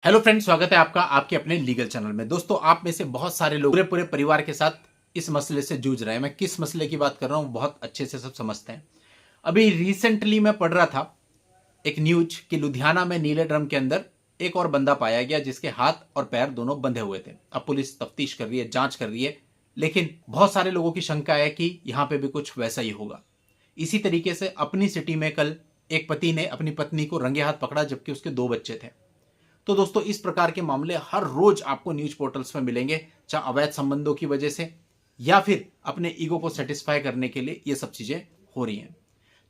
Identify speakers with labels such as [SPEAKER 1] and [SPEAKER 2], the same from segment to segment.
[SPEAKER 1] Hello friends, स्वागत है आपका आपके अपने लीगल चैनल में। दोस्तों, आप में से बहुत सारे लोग पूरे पूरे परिवार के साथ इस मसले से जूझ रहे हैं। मैं किस मसले की बात कर रहा हूं बहुत अच्छे से सब समझते हैं। अभी रिसेंटली मैं पढ़ रहा था एक न्यूज कि लुधियाना में नीले ड्रम के अंदर एक और बंदा पाया गया जिसके हाथ और पैर दोनों बंधे हुए थे। अब पुलिस तफ्तीश कर रही है, जांच कर रही है, लेकिन बहुत सारे लोगों की शंका है कि यहां पे भी कुछ वैसा ही होगा। इसी तरीके से अपनी सिटी में कल एक पति ने अपनी पत्नी को रंगे हाथ पकड़ा जबकि उसके 2 बच्चे थे। तो दोस्तों, इस प्रकार के मामले हर रोज आपको न्यूज पोर्टल्स में मिलेंगे, चाहे अवैध संबंधों की वजह से या फिर अपने ईगो को सेटिस्फाई करने के लिए ये सब चीजें हो रही हैं।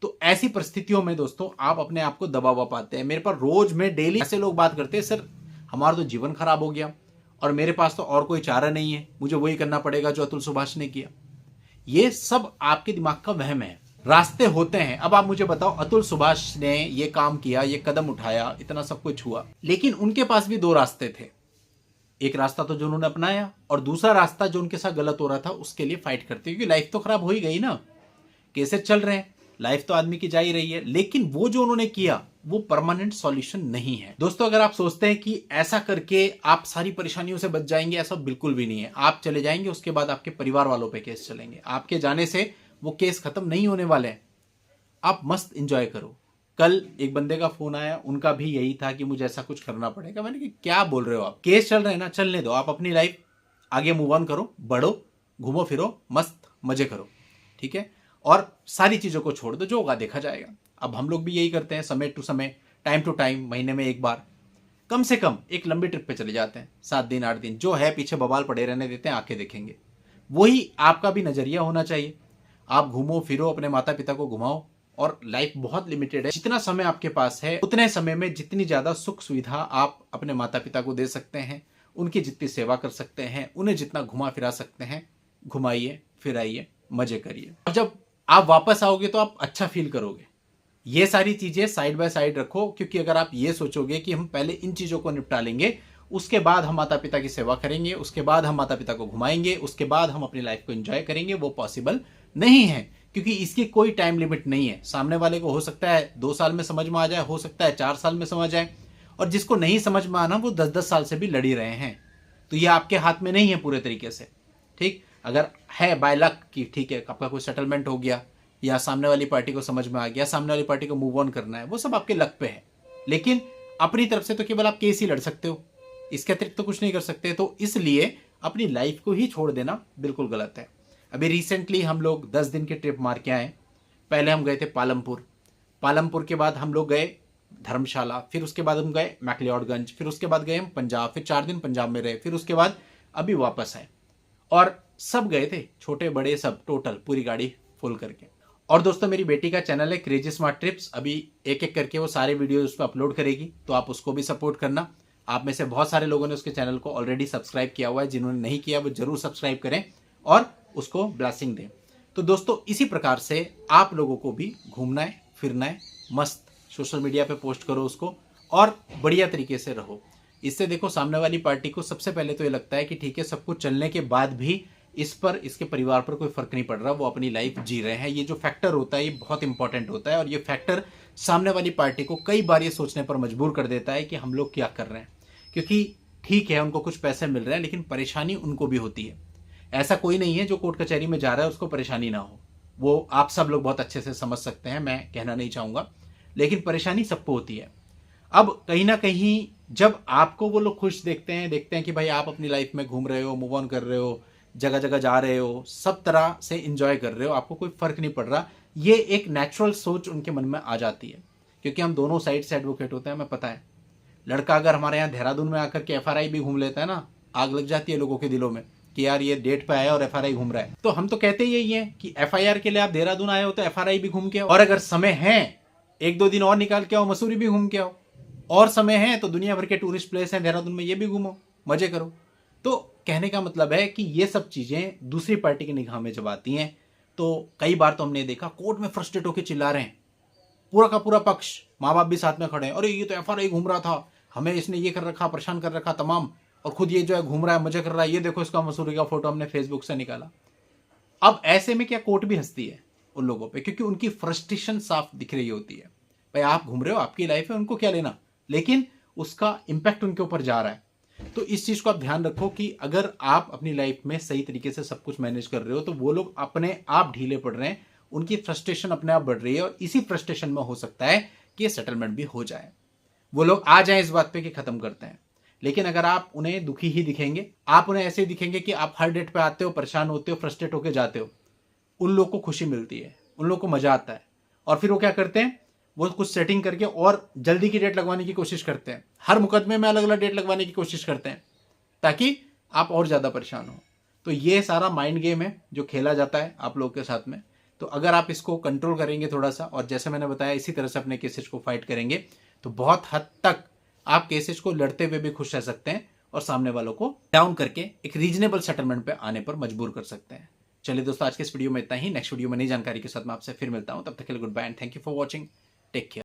[SPEAKER 1] तो ऐसी परिस्थितियों में दोस्तों आप अपने आप को दबा हुआ पाते हैं। मेरे पास रोज में डेली ऐसे लोग बात करते हैं, सर हमारा तो जीवन खराब हो गया और मेरे पास तो और कोई चारा नहीं है, मुझे वही करना पड़ेगा जो अतुल सुभाष ने किया। ये सब आपके दिमाग का वहम है। रास्ते होते हैं। अब आप मुझे बताओ, अतुल सुभाष ने ये काम किया, ये कदम उठाया, इतना सब कुछ हुआ, लेकिन उनके पास भी 2 रास्ते थे। एक रास्ता तो जो उन्होंने अपनाया और दूसरा रास्ता जो उनके साथ गलत हो रहा था उसके लिए फाइट करते, क्योंकि लाइफ तो खराब हो ही गई ना। केसेस चल रहे हैं, लाइफ तो आदमी की जा ही रही है, लेकिन वो जो उन्होंने किया वो परमानेंट सॉल्यूशन नहीं है। दोस्तों, अगर आप सोचते हैं कि ऐसा करके आप सारी परेशानियों से बच जाएंगे, ऐसा बिल्कुल भी नहीं है। आप चले जाएंगे, उसके बाद आपके परिवार वालों पे केस चलेंगे। आपके जाने से वो केस खत्म नहीं होने वाले हैं। आप मस्त एंजॉय करो। कल एक बंदे का फोन आया, उनका भी यही था कि मुझे ऐसा कुछ करना पड़ेगा। मैंने कहा क्या बोल रहे हो आप, केस चल रहे हैं ना, चलने दो। आप अपनी लाइफ आगे मूव ऑन करो, बढ़ो, घूमो फिरो, मस्त मजे करो, ठीक है, और सारी चीजों को छोड़ दो, जो होगा देखा जाएगा। अब हम लोग भी यही करते हैं, समय टू समय, टाइम टू टाइम, महीने में एक बार कम से कम एक लंबी ट्रिप पे चले जाते हैं। 7 दिन 8 दिन जो है पीछे बवाल पड़े रहने देते हैं, आके देखेंगे। वही आपका भी नजरिया होना चाहिए। आप घूमो फिरो, अपने माता पिता को घुमाओ, और लाइफ बहुत लिमिटेड है। जितना समय आपके पास है उतने समय में जितनी ज्यादा सुख सुविधा आप अपने माता पिता को दे सकते हैं, उनकी जितनी सेवा कर सकते हैं, उन्हें जितना घुमा फिरा सकते हैं, घुमाइए फिराइए, मजे करिए। और जब आप वापस आओगे तो आप अच्छा फील करोगे। ये सारी चीजें साइड बाय साइड रखो, क्योंकि अगर आप ये सोचोगे कि हम पहले इन चीजों को निपटा लेंगे, उसके बाद हम माता पिता की सेवा करेंगे, उसके बाद हम माता पिता को घुमाएंगे, उसके बाद हम अपनी लाइफ को एंजॉय करेंगे, वो पॉसिबल नहीं है। क्योंकि इसकी कोई टाइम लिमिट नहीं है। सामने वाले को हो सकता है 2 साल में समझ में आ जाए, हो सकता है 4 साल में समझ आए, और जिसको नहीं समझ में आना वो 10-10 साल से भी लड़ी रहे हैं। तो ये आपके हाथ में नहीं है पूरे तरीके से। ठीक, अगर है बाय लक कि ठीक है आपका कोई सेटलमेंट हो गया, या सामने वाली पार्टी को समझ में आ गया, सामने वाली पार्टी को मूव ऑन करना है, वो सब आपके लक पे है। लेकिन अपनी तरफ से तो केवल आप केस ही लड़ सकते हो, इसके अतिरिक्त तो कुछ नहीं कर सकते। तो इसलिए अपनी लाइफ को ही छोड़ देना बिल्कुल गलत है। अभी रिसेंटली हम लोग 10 दिन की ट्रिप मार के आए। पहले हम गए थे पालमपुर, पालमपुर के बाद हम लोग गए धर्मशाला, फिर उसके बाद हम गए मैक्लियोडगंज, फिर उसके बाद गए हम पंजाब, फिर 4 दिन पंजाब में रहे, फिर उसके बाद अभी वापस आए। और सब गए थे, छोटे बड़े सब, टोटल पूरी गाड़ी फुल करके। और दोस्तों, मेरी बेटी का चैनल है क्रेजी स्मार्ट ट्रिप्स, अभी एक एक करके वो सारे वीडियो उस पर अपलोड करेगी, तो आप उसको भी सपोर्ट करना। आप में से बहुत सारे लोगों ने उसके चैनल को ऑलरेडी सब्सक्राइब किया हुआ है, जिन्होंने नहीं किया वो जरूर सब्सक्राइब करें और उसको ब्लेसिंग दें। तो दोस्तों, इसी प्रकार से आप लोगों को भी घूमना है फिरना है, मस्त सोशल मीडिया पे पोस्ट करो उसको, और बढ़िया तरीके से रहो। इससे देखो, सामने वाली पार्टी को सबसे पहले तो ये लगता है कि ठीक है, सब कुछ चलने के बाद भी इस पर, इसके परिवार पर कोई फर्क नहीं पड़ रहा, वो अपनी लाइफ जी रहे हैं। ये जो फैक्टर होता है ये बहुत इंपॉर्टेंट होता है, और ये फैक्टर सामने वाली पार्टी को कई बार ये सोचने पर मजबूर कर देता है कि हम लोग क्या कर रहे हैं। क्योंकि ठीक है उनको कुछ पैसे मिल रहे हैं, लेकिन परेशानी उनको भी होती है। ऐसा कोई नहीं है जो कोर्ट कचहरी में जा रहा है उसको परेशानी ना हो, वो आप सब लोग बहुत अच्छे से समझ सकते हैं, मैं कहना नहीं चाहूंगा, लेकिन परेशानी सबको होती है। अब कहीं ना कहीं जब आपको वो लोग खुश देखते हैं कि भाई आप अपनी लाइफ में घूम रहे हो, मूव ऑन कर रहे हो, जगह जगह जा रहे हो, सब तरह से इंजॉय कर रहे हो, आपको कोई फर्क नहीं पड़ रहा, ये एक नेचुरल सोच उनके मन में आ जाती है। क्योंकि हम दोनों साइड से एडवोकेट होते हैं, हमें पता है। लड़का अगर हमारे यहाँ देहरादून में आकर के एफआरआई भी घूम लेता है ना, आग लग जाती है लोगों के दिलों में कि यार ये डेट पे आया और एफआरआई घूम रहा है। तो हम तो कहते ही यही है कि एफआईआर के लिए आप देहरादून आए हो तो एफआरआई भी घूम के आओ, और अगर समय है 1-2 दिन और निकाल के आओ, मसूरी भी घूम के आओ, और समय है तो दुनिया भर के टूरिस्ट प्लेस हैं देहरादून में, ये भी घूमो, मजे करो। तो कहने का मतलब है कि ये सब चीजें दूसरी पार्टी की निगाह में जब आती हैं, तो कई बार तो हमने देखा कोर्ट में फ्रस्ट्रेट होकर चिल्ला रहे हैं, पूरा का पूरा पक्ष, माँ बाप भी साथ में खड़े हैं, अरे ये तो एफआरआई घूम रहा था, हमें इसने ये कर रखा, परेशान कर रखा तमाम, और खुद ये जो है घूम रहा है, मजे कर रहा है, ये देखो इसका मसूरी का फोटो हमने फेसबुक से निकाला। अब ऐसे में क्या कोर्ट भी हंसती है उन लोगों पे, क्योंकि उनकी फ्रस्ट्रेशन साफ दिख रही होती है। भाई आप घूम रहे हो, आपकी लाइफ है, उनको क्या लेना। लेकिन उसका इम्पैक्ट उनके ऊपर जा रहा है। तो इस चीज को आप ध्यान रखो कि अगर आप अपनी लाइफ में सही तरीके से सब कुछ मैनेज कर रहे हो तो वो लोग अपने आप ढीले पड़ रहे हैं, उनकी फ्रस्ट्रेशन अपने आप बढ़ रही है और इसी फ्रस्ट्रेशन में हो सकता है कि सेटलमेंट भी हो जाए, वो लोग आ जाए इस बात पे कि खत्म करते हैं। लेकिन अगर आप उन्हें दुखी ही दिखेंगे, आप उन्हें ऐसे ही दिखेंगे कि आप हर डेट पे आते हो, परेशान होते हो, फ्रस्ट्रेट होकर जाते हो, उन लोगों को खुशी मिलती है, उन लोगों को मजा आता है और फिर वो क्या करते हैं, वो कुछ सेटिंग करके और जल्दी की डेट लगवाने की कोशिश करते हैं, हर मुकदमे में अलग अलग डेट लगवाने की कोशिश करते हैं ताकि आप और ज्यादा परेशान हो। तो ये सारा माइंड गेम है जो खेला जाता है आप लोगों के साथ में। तो अगर आप इसको कंट्रोल करेंगे थोड़ा सा और जैसे मैंने बताया इसी तरह से अपने केसेस को फाइट करेंगे तो बहुत हद तक आप केसेस को लड़ते हुए भी खुश रह सकते हैं और सामने वालों को डाउन करके एक रीजनेबल सेटलमेंट पे आने पर मजबूर कर सकते हैं। चलिए दोस्तों, आज के इस वीडियो में इतना ही। नेक्स्ट वीडियो में नई जानकारी के साथ मैं आपसे फिर मिलता हूं, तब तक के लिए good bye and thank you for watching. Take care.